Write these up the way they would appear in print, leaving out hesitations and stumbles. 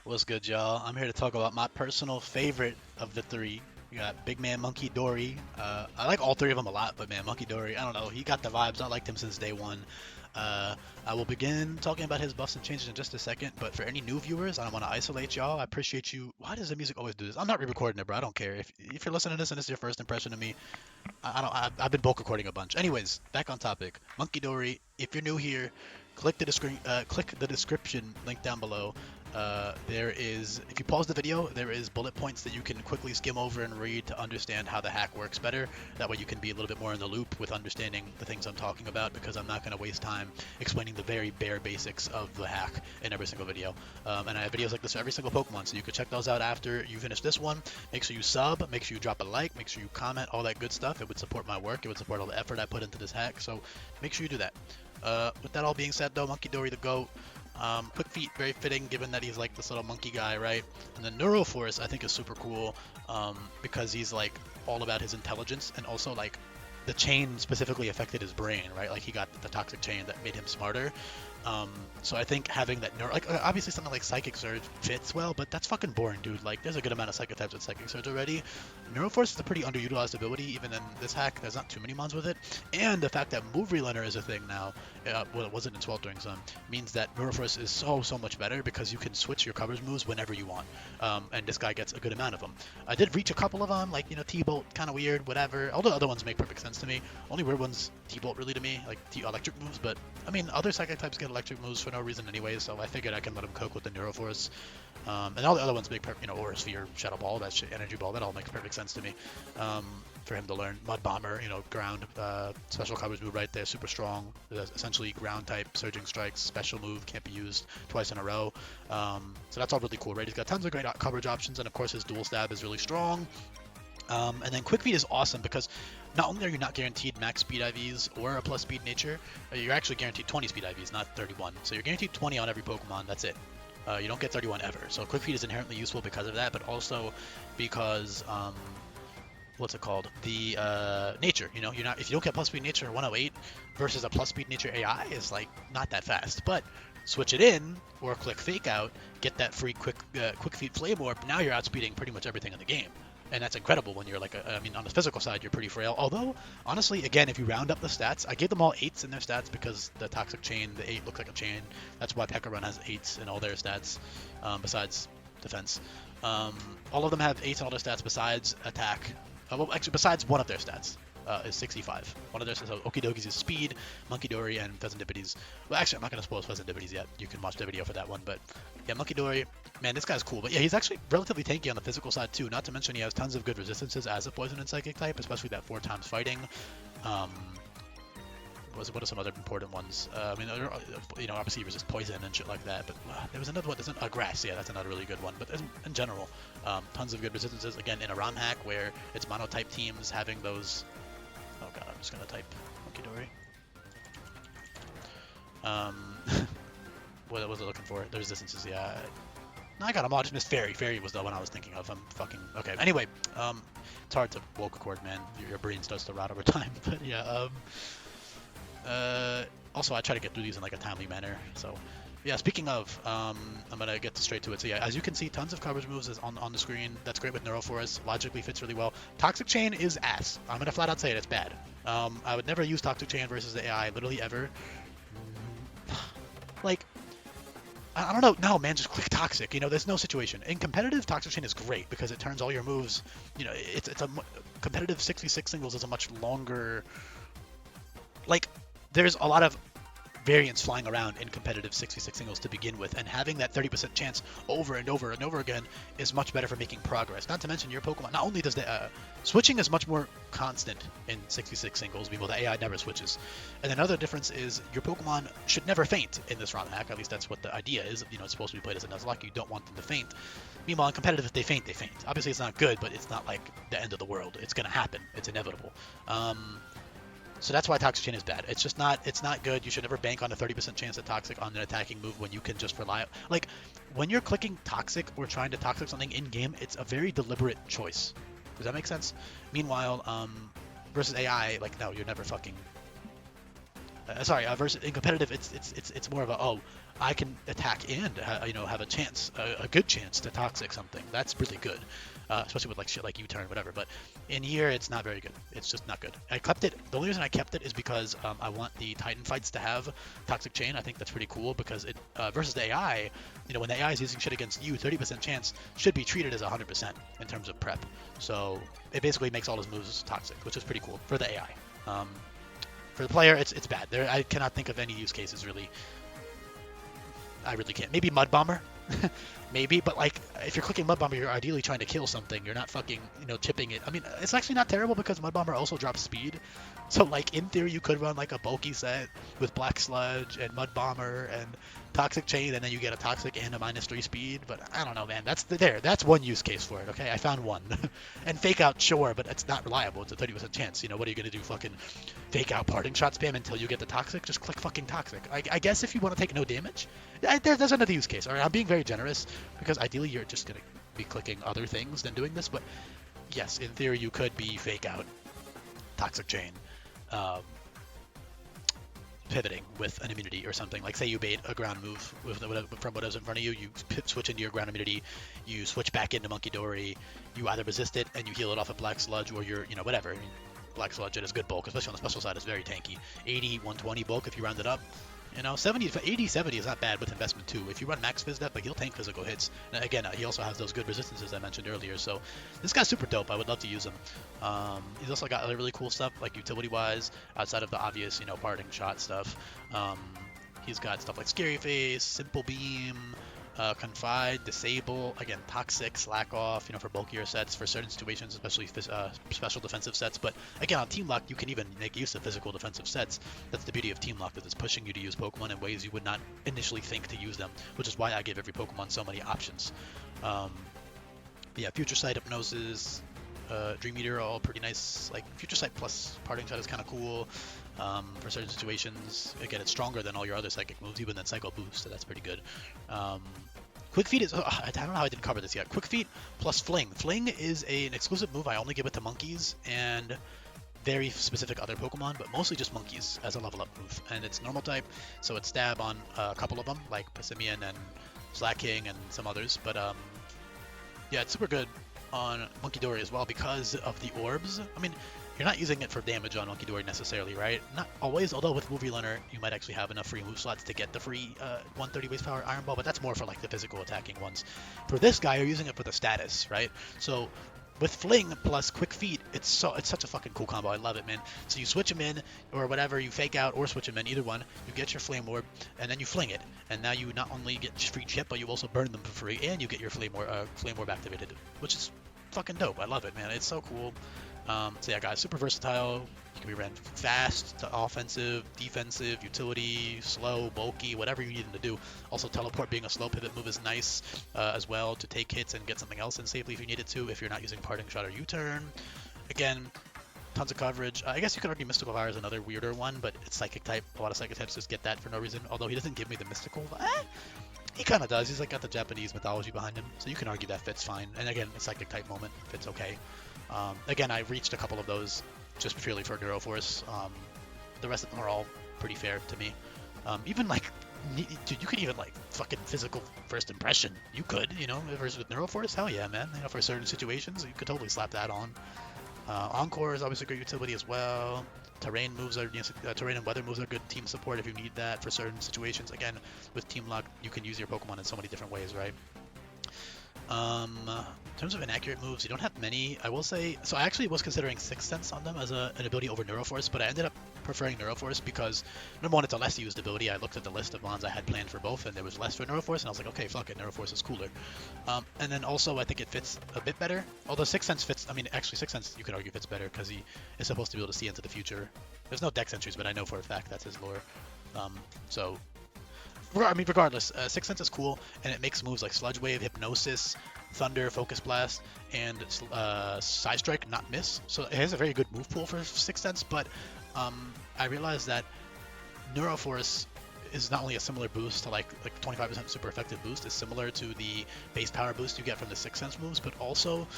What's good, y'all? I'm here to talk about my personal favorite of the three. We got big man Munkidori. I like all three of them a lot, but man, Munkidori, I don't know. He got the vibes. I liked him since day one. Uh, I will begin talking about his buffs and changes in just a second, but for any new viewers, I don't want to isolate y'all. I appreciate you. Why does the music always do this? I'm not re-recording it, bro. I don't care. If you're listening to this and this is your first impression of me, I don't. I've been bulk recording a bunch. Anyways, back on topic. Munkidori. If you're new here, click the description link down below. There is, if you pause the video, there is bullet points that you can quickly skim over and read to understand how the hack works better. That way you can be a little bit more in the loop with understanding the things I'm talking about, because I'm not going to waste time explaining the very bare basics of the hack in every single video. And I have videos like this for every single Pokemon, so you can check those out after you finish this one. Make sure you sub, make sure you drop a like, make sure you comment, all that good stuff. It would support my work, it would support all the effort I put into this hack, so make sure you do that. With that all being said though, Munkidori the GOAT. Quick feet, very fitting given that he's like this little monkey guy, right? And then Neuroforce I think is super cool because he's like all about his intelligence, and also like the chain specifically affected his brain, right? Like he got the toxic chain that made him smarter. So I think having that like obviously something like Psychic Surge fits well, but that's fucking boring, dude. Like there's a good amount of Psychic types with Psychic Surge already. Neuroforce is a pretty underutilized ability, even in this hack. There's not too many mons with it, and the fact that Move Relearner is a thing now, well, it wasn't in Sweltering Sun, means that Neuroforce is so much better because you can switch your coverage moves whenever you want, and this guy gets a good amount of them. I did reach a couple of them, like T-Bolt, kind of weird, whatever. All the other ones make perfect sense to me. Only weird ones, T-Bolt really to me, like Electric moves, but I mean other Psychic types get electric moves for no reason anyway, so I figured I can let him cook with the Neuroforce. And all the other ones make Aura Sphere, Shadow Ball, that shit, Energy Ball, that all makes perfect sense to me. For him to learn Mud Bomber, ground, special coverage move right there, super strong. Essentially ground type, Surging Strikes, special move, can't be used twice in a row. So that's all really cool, right? He's got tons of great coverage options, and of course his dual stab is really strong. And then Quick Feet is awesome because not only are you not guaranteed max speed IVs or a plus speed nature, you're actually guaranteed 20 speed IVs, not 31. So you're guaranteed 20 on every Pokemon, that's it. You don't get 31 ever. So Quick Feet is inherently useful because of that, but also because, what's it called? The nature, you're not, if you don't get plus speed nature 108 versus a plus speed nature AI is like not that fast. But switch it in or click Fake Out, get that free Quick Feet Flame Orb, now you're outspeeding pretty much everything in the game. And that's incredible when you're like, I mean, on the physical side, you're pretty frail. Although, honestly, again, if you round up the stats, I gave them all 8s in their stats because the Toxic Chain, the 8 looks like a chain. That's why Pekka Run has 8s in all their stats, besides defense. All of them have 8s in all their stats besides attack. Well, actually, besides one of their stats. Is 65. One of their, so Okidogi's is speed, Munkidori, and Pheasantipides. Well, actually, I'm not going to spoil Pheasantipides yet. You can watch the video for that one. But yeah, Munkidori, man, this guy's cool. But yeah, he's actually relatively tanky on the physical side too. Not to mention he has tons of good resistances as a poison and psychic type, especially that 4 times fighting. What are some other important ones? I mean, obviously he resists poison and shit like that. But there was another one. There's grass. Yeah, that's another really good one. But in general, tons of good resistances. Again, in a ROM hack where it's monotype teams having those. Oh god, I'm just gonna type Munkidori. What was I looking for? The resistances, yeah. No, I got him all. I just missed Fairy. Fairy was the one I was thinking of. I'm fucking okay. Anyway, it's hard to woke record, man. Your brain starts to rot over time. But yeah, also I try to get through these in like a timely manner. So yeah, speaking of, I'm gonna get straight to it. So yeah, as you can see, tons of coverage moves is on the screen. That's great with Neuroforce. Logically fits really well. Toxic Chain is ass. I'm gonna flat out say it. It's bad. I would never use Toxic Chain versus the AI, literally ever. Like, I don't know. No, man, just click Toxic. There's no situation. In competitive, Toxic Chain is great because it turns all your moves. It's a competitive 66 singles is a much longer. Like, there's a lot of variance flying around in competitive 66 singles to begin with, and having that 30% chance over and over and over again is much better for making progress. Not to mention your Pokemon, not only does the switching is much more constant in 66 singles, meanwhile the AI never switches. And another difference is your Pokemon should never faint in this ROM hack, at least that's what the idea is. It's supposed to be played as a Nuzlocke, you don't want them to faint. Meanwhile in competitive, if they faint, they faint. Obviously it's not good, but it's not like the end of the world. It's gonna happen, it's inevitable. So that's why Toxic Chain is bad. It's just not, it's not good. You should never bank on a 30% chance at Toxic on an attacking move when you can just rely, like, when you're clicking Toxic or trying to Toxic something in-game, it's a very deliberate choice. Does that make sense? Meanwhile, versus AI, like, no, you're never fucking, Sorry, versus in competitive, it's more of a, oh, I can attack and have a chance, a good chance to toxic something. That's really good, especially with like shit like U-turn, whatever. But in here, it's not very good. It's just not good. I kept it. The only reason I kept it is because I want the Titan fights to have toxic chain. I think that's pretty cool because it versus the AI, when the AI is using shit against you, 30% chance should be treated as 100% in terms of prep. So it basically makes all his moves toxic, which is pretty cool for the AI. For the player, it's bad. I cannot think of any use cases really. I really can't. Maybe Mud Bomber, maybe. But like, if you're clicking Mud Bomber, you're ideally trying to kill something. You're not fucking, chipping it. I mean, it's actually not terrible because Mud Bomber also drops speed. So like, in theory, you could run like a bulky set with Black Sludge and Mud Bomber and Toxic Chain, and then you get a Toxic and a -3 speed. But I don't know, man. That's one use case for it. Okay, I found one. And Fake Out, sure, but it's not reliable. It's a 30% chance. What are you gonna do? Fucking Fake Out parting shot spam until you get the Toxic? Just click fucking Toxic. I guess if you want to take no damage, there's another use case. All right, I'm being very generous because ideally you're just gonna be clicking other things than doing this. But yes, in theory you could be Fake Out, Toxic Chain, pivoting with an immunity or something. Like say you bait a ground move from whatever's in front of you, you switch into your ground immunity, you switch back into Munkidori, you either resist it and you heal it off of Black Sludge, or you're, whatever. I mean, Black Sludge, it is good bulk, especially on the special side, is very tanky. 80, 120 bulk if you round it up. 80, 70 is not bad with investment too. If you run max phys depth, like, he'll tank physical hits. And again, he also has those good resistances I mentioned earlier. So this guy's super dope. I would love to use him. He's also got other really cool stuff, like utility-wise, outside of the obvious, parting shot stuff. He's got stuff like Scary Face, Simple Beam, Confide, Disable, again, Toxic, Slack Off, for bulkier sets, for certain situations, especially special defensive sets. But again, on Teamlocked, you can even make use of physical defensive sets. That's the beauty of Teamlocked, that it's pushing you to use Pokemon in ways you would not initially think to use them, which is why I give every Pokemon so many options. Yeah, Future Sight, Hypnosis, Dream Eater, all pretty nice. Like, Future Sight plus Parting Shot is kind of cool. For certain situations. Again, it's stronger than all your other psychic moves, even than Psycho Boost, so that's pretty good. Quick Feet is, I don't know how I didn't cover this yet. Quick Feet plus Fling. Fling is an exclusive move. I only give it to monkeys and very specific other Pokemon, but mostly just monkeys as a level up move. And it's normal type, so it's stab on a couple of them, like Passimian and Slaking and some others. But yeah, it's super good on Munkidori as well because of the orbs. I mean, you're not using it for damage on Munkidori necessarily, right? Not always, although with Movie Learner, you might actually have enough free move slots to get the free 130 base power Iron Ball, but that's more for like the physical attacking ones. For this guy, you're using it for the status, right? So with Fling plus Quick Feet, it's such a fucking cool combo. I love it, man. So you switch him in, or whatever, you Fake Out or switch him in, either one. You get your Flame Orb, and then you fling it. And now you not only get free chip, but you also burn them for free, and you get your Flame Orb activated, which is fucking dope. I love it, man. It's so cool. So yeah, guys, super versatile. You can be ran fast to offensive, defensive, utility, slow, bulky, whatever you need him to do. Also, teleport being a slow pivot move is nice as well, to take hits and get something else in safely if you needed to, if you're not using Parting Shot or U-turn. Again, tons of coverage. I guess you could argue Mystical Fire is another weirder one, but it's Psychic type. A lot of Psychic types just get that for no reason, although he doesn't give me the Mystical. He kind of does. He's like got the Japanese mythology behind him, so you can argue that fits fine. And again, a Psychic type moment fits okay. Again, I reached a couple of those just purely for Neuroforce. The rest of them are all pretty fair to me. Even like, dude, you could even like fucking physical first impression. You could, versus with Neuroforce, hell yeah, man. For certain situations, you could totally slap that on. Encore is obviously great utility as well. Terrain moves are, terrain and weather moves are good team support if you need that for certain situations. Again, with Teamlocked, you can use your Pokemon in so many different ways, right? In terms of inaccurate moves, you don't have many. I will say, so I actually was considering Sixth Sense on them as an ability over Neuroforce, but I ended up preferring Neuroforce because, number one, it's a less used ability. I looked at the list of mons I had planned for both, and there was less for Neuroforce, and I was like, okay, fuck it, Neuroforce is cooler. And then also, I think it fits a bit better. Although Sixth Sense fits, actually, Sixth Sense, you could argue, fits better because he is supposed to be able to see into the future. There's no Dex entries, but I know for a fact that's his lore. Regardless, Sixth Sense is cool, and it makes moves like Sludge Wave, Hypnosis, Thunder, Focus Blast, and Side Strike not miss. So it has a very good move pool for Sixth Sense, but I realized that Neuroforce is not only a similar boost to like 25% super effective boost, is similar to the base power boost you get from the Sixth Sense moves, but also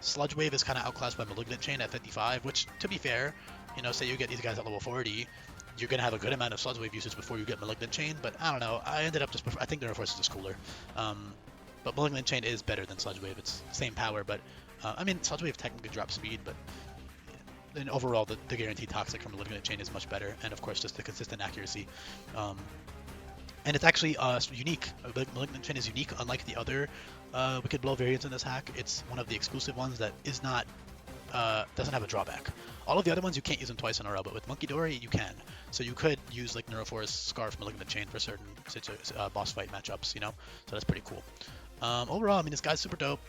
Sludge Wave is kind of outclassed by Malignant Chain at 55, which, to be fair, You know, say you get these guys at level 40, you're gonna have a good amount of Sludge Wave usage before you get Malignant Chain. But I don't know. I ended up I think Neuroforce is just cooler. But Malignant Chain is better than Sludge Wave. It's same power, but I mean Sludge Wave technically drops speed, but then overall the guaranteed toxic from Malignant Chain is much better, and of course just the consistent accuracy. And it's actually unique. Malignant Chain is unique, unlike the other Wicked Blow variants in this hack. It's one of the exclusive ones that is not doesn't have a drawback. All of the other ones you can't use them twice in a row, but with Munkidori you can. So you could use like Neuroforce, Scarf, Malignant Chain for certain boss fight matchups, you know. So that's pretty cool. Overall, I mean, this guy's super dope.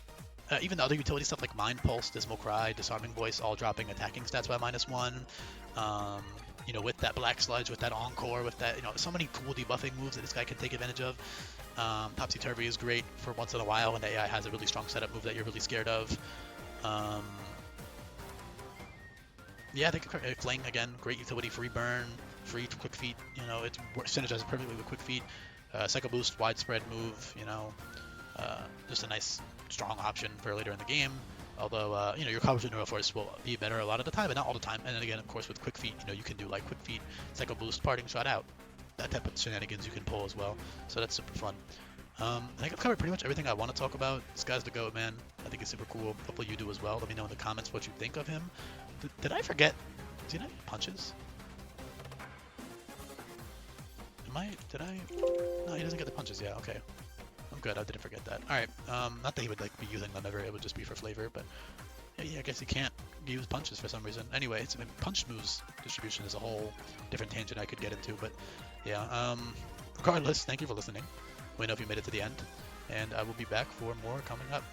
Even the other utility stuff like Mind Pulse, Dismal Cry, Disarming Voice, all dropping attacking stats by -1. You know, with that Black Sludge, with that Encore, with that, you know, so many cool debuffing moves that this guy can take advantage of. Topsy Turvy is great for once in a while when the AI has a really strong setup move that you're really scared of. Yeah, I think Fling, again, great utility, free burn, free Quick Feet, you know, it synergizes perfectly with Quick Feet. Psycho Boost, widespread move, you know, just a nice, strong option for later in the game. Although, you know, your coverage with Neuroforce will be better a lot of the time, but not all the time. And then again, of course, with Quick Feet, you know, you can do like Quick Feet, Psycho Boost, Parting Shot out. That type of shenanigans you can pull as well. So that's super fun. I think I've covered pretty much everything I want to talk about. This guy's the GOAT, man. I think it's super cool. Hopefully you do as well. Let me know in the comments what you think of him. Did I forget? Does he not have punches? No, he doesn't get the punches. Yeah, okay. I'm good. I didn't forget that. Alright, not that he would like be using them ever. It would just be for flavor, but yeah, I guess he can't use punches for some reason. Anyway, I mean, punch moves distribution is a whole different tangent I could get into, but yeah. Regardless, thank you for listening. Let me know if you made it to the end, and I will be back for more coming up.